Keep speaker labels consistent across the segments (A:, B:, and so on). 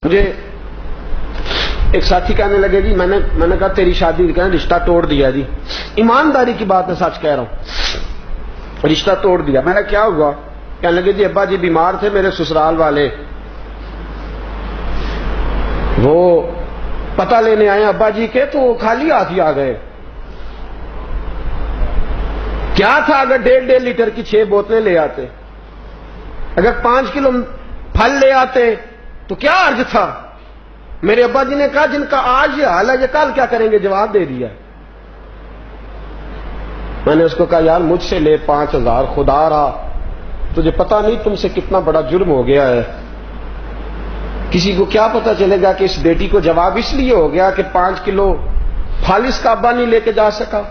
A: مجھے ایک ساتھی کہنے لگے جی میں نے کہا تیری شادی کا رشتہ توڑ دیا جی. ایمانداری کی بات ہے، سچ کہہ رہا ہوں، رشتہ توڑ دیا. میں نے کیا ہوا؟ کہنے لگے جی ابا جی بیمار تھے میرے سسرال والے، وہ پتہ لینے آئے ابا جی کے، تو خالی ہاتھ ہی آ گئے. کیا تھا اگر 1.5 لیٹر کی 6 بوتلیں لے آتے، اگر 5 کلو پھل لے آتے تو کیا عرض تھا؟ میرے ابا جی نے کہا جن کا آج یہ حال ہے یہ کل کیا کریں گے؟ جواب دے دیا. میں نے اس کو کہا یار مجھ سے لے 5000، خدا رہا تجھے پتا نہیں تم سے کتنا بڑا جرم ہو گیا ہے. کسی کو کیا پتا چلے گا کہ اس بیٹی کو جواب اس لیے ہو گیا کہ 5 کلو پھل اس کا ابا نہیں لے کے جا سکا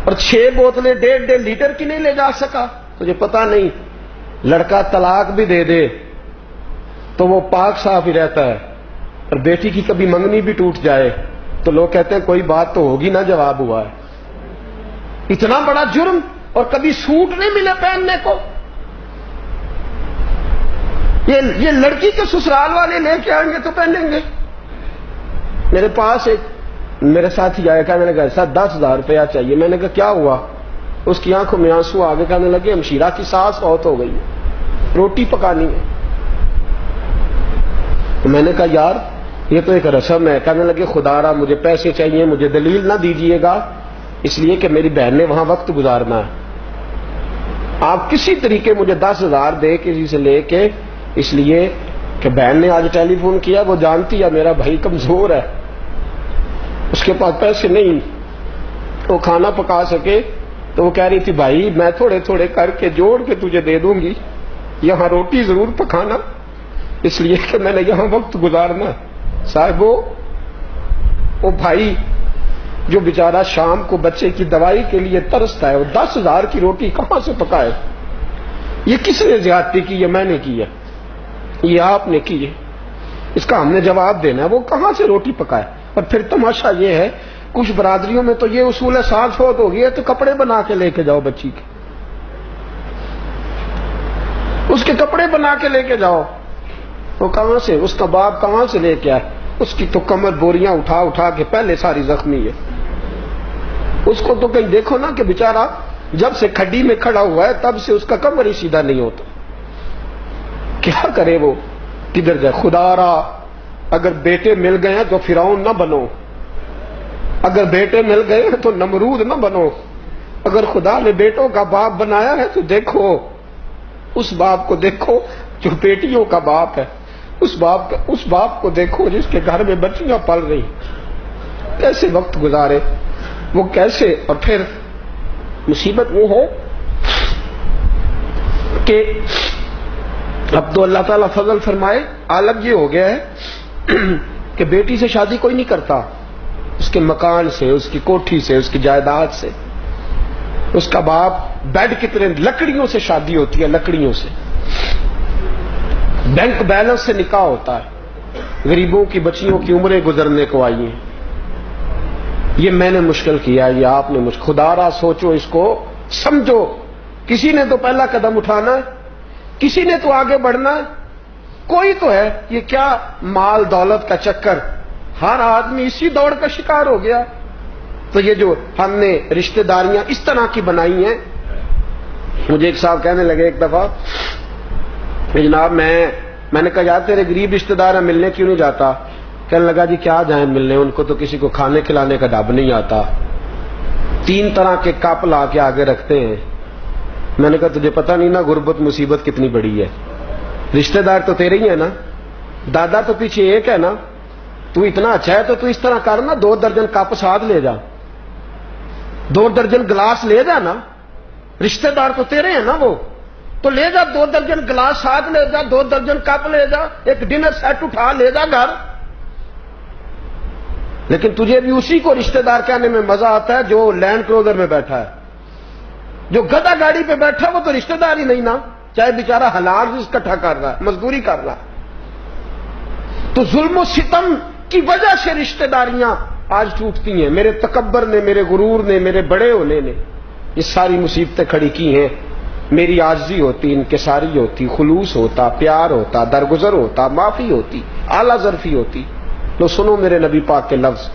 A: اور 6 بوتلیں 1.5 لیٹر کی نہیں لے جا سکا. تجھے پتا نہیں لڑکا طلاق بھی دے دے تو وہ پاک صاف ہی رہتا ہے، اور بیٹی کی کبھی منگنی بھی ٹوٹ جائے تو لوگ کہتے ہیں کوئی بات تو ہوگی نا، جواب ہوا ہے. اتنا بڑا جرم، اور کبھی سوٹ نہیں ملے پہننے کو. یہ لڑکی کے سسرال والے لے کے آئیں گے تو پہنیں گے. میرے پاس ایک میرے ساتھی آیا، کہنے لگا ایسا 10,000 روپیہ چاہیے. میں نے کہا کیا ہوا؟ اس کی آنکھوں میں آنسو آگے، کہنے لگے ہمشیرہ کی ساس فوت ہو گئی ہے، روٹی پکانی ہے. تو میں نے کہا یار یہ تو ایک رسم ہے. کہنے لگے خدا را مجھے پیسے چاہیے، مجھے دلیل نہ دیجیے گا، اس لیے کہ میری بہن نے وہاں وقت گزارنا ہے. آپ کسی طریقے مجھے 10,000 دے کسی سے لے کے، اس لیے کہ بہن نے آج ٹیلی فون کیا، وہ جانتی ہے میرا بھائی کمزور ہے، اس کے پاس پیسے نہیں وہ کھانا پکا سکے. تو وہ کہہ رہی تھی بھائی میں تھوڑے تھوڑے کر کے جوڑ کے تجھے دے دوں گی، یہاں روٹی ضرور پکانا، اس لیے کہ میں نے یہاں وقت گزارنا. صاحب وہ بھائی جو بیچارہ شام کو بچے کی دوائی کے لیے ترستا ہے، وہ 10,000 کی روٹی کہاں سے پکائے؟ یہ کس نے زیادتی کی ہے؟ میں نے کی ہے، یہ آپ نے کی ہے، اس کا ہم نے جواب دینا ہے. وہ کہاں سے روٹی پکائے؟ اور پھر تماشا یہ ہے کچھ برادریوں میں تو یہ اصول ہے ساس فوت ہو گئی ہے تو کپڑے بنا کے لے کے جاؤ بچی کے، اس کے کپڑے بنا کے لے کے جاؤ. وہ کہاں سے؟ اس کا باپ کہاں سے لے کے آئے؟ اس کی تو کمر بوریاں اٹھا اٹھا کے پہلے ساری زخمی ہے. اس کو تو کہیں دیکھو نا کہ بیچارہ جب سے کھڈی میں کھڑا ہوا ہے تب سے اس کا کمر ہی سیدھا نہیں ہوتا. کیا کرے وہ؟ کدھر جائے؟ خدا را اگر بیٹے مل گئے ہیں تو فرعون نہ بنو، اگر بیٹے مل گئے ہیں تو نمرود نہ بنو. اگر خدا نے بیٹوں کا باپ بنایا ہے تو دیکھو اس باپ کو، دیکھو جو بیٹیوں کا باپ ہے، اس باپ کو دیکھو جس کے گھر میں بچیاں پل رہی، کیسے وقت گزارے وہ، کیسے. اور پھر مصیبت وہ ہے کہ اب تو اللہ تعالیٰ فضل فرمائے عالم یہ ہو گیا ہے کہ بیٹی سے شادی کوئی نہیں کرتا، اس کے مکان سے، اس کی کوٹھی سے، اس کی جائیداد سے. اس کا باپ بیڈ کتنے لکڑیوں سے شادی ہوتی ہے، لکڑیوں سے. بینک بیلنس سے نکاح ہوتا ہے. غریبوں کی بچیوں کی عمریں گزرنے کو آئی ہیں. یہ میں نے مشکل کیا ہے، یہ آپ نے مشکل. خدا را سوچو، اس کو سمجھو. کسی نے تو پہلا قدم اٹھانا ہے، کسی نے تو آگے بڑھنا ہے، کوئی تو ہے. یہ کیا مال دولت کا چکر، ہر آدمی اسی دوڑ کا شکار ہو گیا. تو یہ جو ہم نے رشتہ داریاں اس طرح کی بنائی ہیں. مجھے ایک صاحب کہنے لگے ایک دفعہ جناب میں نے کہا یار تیرے غریب رشتہ دار ہیں، ملنے کیوں نہیں جاتا؟ کہنے لگا جی کیا جائیں ملنے، ان کو تو کسی کو کھانے کھلانے کا ڈب نہیں آتا، 3 طرح کے کپ لا کے آگے رکھتے ہیں. میں نے کہا تجھے پتہ نہیں نا غربت مصیبت کتنی بڑی ہے، رشتہ دار تو تیرے ہی ہے نا، دادا تو پیچھے ایک ہے نا. تو اتنا اچھا ہے تو تو اس طرح کر نا، 2 درجن کپ ساتھ لے جا، 2 درجن گلاس لے جا نا. رشتہ دار تو تیرے ہیں نا وہ، تو لے جا 2 درجن گلاس ساتھ لے جا، 2 درجن کپ لے جا، ایک ڈنر سیٹ اٹھا لے جا گھر. لیکن تجھے بھی اسی کو رشتہ دار کہنے میں مزہ آتا ہے جو لینڈ کروزر میں بیٹھا ہے. جو گدا گاڑی پہ بیٹھا ہے وہ تو رشتہ دار ہی نہیں نا، چاہے بیچارہ حلال رزق اکٹھا کر رہا ہے، مزدوری کر رہا ہے. تو ظلم و ستم کی وجہ سے رشتہ داریاں آج ٹوٹتی ہیں. میرے تکبر نے، میرے غرور نے، میرے بڑے ہونے نے یہ ساری مصیبتیں کھڑی کی ہیں. میری عاجزی ہوتی، انکساری ہوتی، خلوص ہوتا، پیار ہوتا، درگزر ہوتا، معافی ہوتی، اعلیٰ ظرفی ہوتی۔ لو سنو میرے نبی پاک کے لفظ،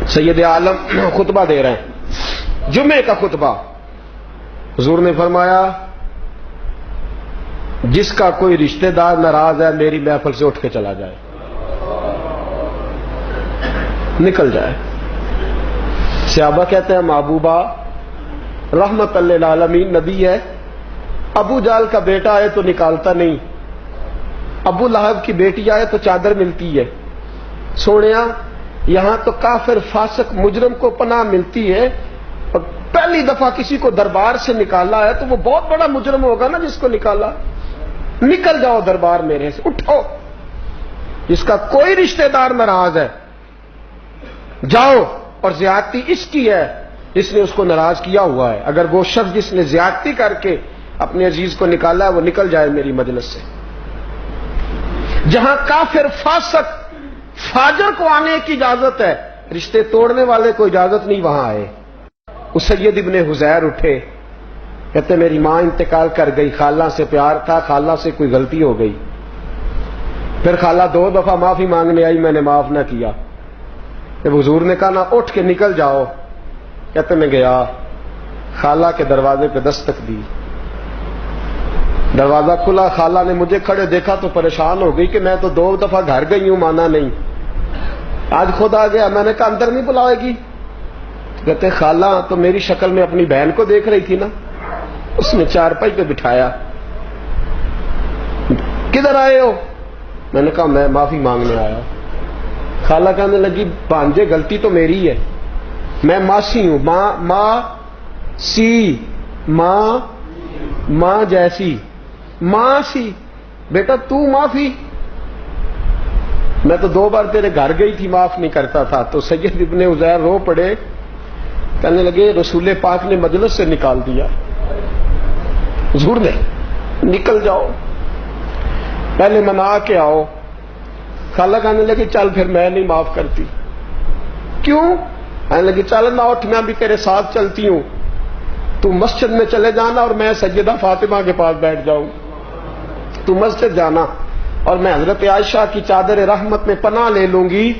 A: سید عالم خطبہ دے رہے ہیں، جمعے کا خطبہ۔ حضور نے فرمایا جس کا کوئی رشتہ دار ناراض ہے میری محفل سے اٹھ کے چلا جائے، نکل جائے۔ صحابہ کہتے ہیں محبوبہ رحمت للعالمین نبی ہے، ابو جال کا بیٹا آئے تو نکالتا نہیں، ابو لہب کی بیٹی آئے تو چادر ملتی ہے، سونیا یہاں تو کافر فاسق مجرم کو پناہ ملتی ہے، اور پہلی دفعہ کسی کو دربار سے نکالا ہے تو وہ بہت بڑا مجرم ہوگا نا جس کو نکالا، نکل جاؤ دربار میرے سے، اٹھو، جس کا کوئی رشتہ دار ناراض ہے جاؤ، اور زیادتی اس کی ہے جس نے اس کو ناراض کیا ہوا ہے، اگر وہ شخص جس نے زیادتی کر کے اپنے عزیز کو نکالا ہے وہ نکل جائے میری مجلس سے۔ جہاں کافر فاسق فاجر کو آنے کی اجازت ہے، رشتے توڑنے والے کو اجازت نہیں وہاں آئے۔ اس سید ابن حزیر اٹھے، کہتے میری ماں انتقال کر گئی، خالہ سے پیار تھا، خالہ سے کوئی غلطی ہو گئی، پھر خالہ 2 دفعہ معافی مانگنے آئی، میں نے معاف نہ کیا۔ جب حضور نے کہا نا اٹھ کے نکل جاؤ، کہتے میں گیا، خالہ کے دروازے پہ دستک دی، دروازہ کھلا، خالہ نے مجھے کھڑے دیکھا تو پریشان ہو گئی کہ میں تو 2 دفعہ گھر گئی ہوں، مانا نہیں، آج خود آ گیا۔ میں نے کہا اندر نہیں بلائے گی؟ کہتے خالہ تو میری شکل میں اپنی بہن کو دیکھ رہی تھی نا، اس نے چارپائی پہ بٹھایا، کدھر آئے ہو؟ میں نے کہا میں معافی مانگنے آیا۔ خالہ کہنے لگی بھانجے غلطی تو میری ہے، میں ماسی ہوں، ماں سی، ماں جیسی، ماں سی، بیٹا تو معافی، میں تو 2 بار تیرے گھر گئی تھی معاف نہیں کرتا تھا۔ تو سید ابن عزیر رو پڑے، کہنے لگے رسول پاک نے مجلس سے نکال دیا، حضور نے، نکل جاؤ، پہلے منا کے آؤ۔ خالہ کہنے لگی چل پھر میں نہیں معاف کرتی۔ کیوں؟ کہنے لگی چل نہ اٹھ، میں بھی تیرے ساتھ چلتی ہوں، تو مسجد میں چلے جانا اور میں سیدہ فاطمہ کے پاس بیٹھ جاؤں، تو مسجد جانا اور میں حضرت عائشہ کی چادر رحمت میں پناہ لے لوں گی۔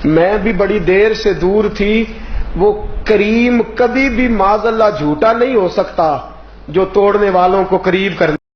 A: میں بھی بڑی دیر سے دور تھی، وہ کریم کبھی بھی معاذ اللہ جھوٹا نہیں ہو سکتا جو توڑنے والوں کو قریب کرنے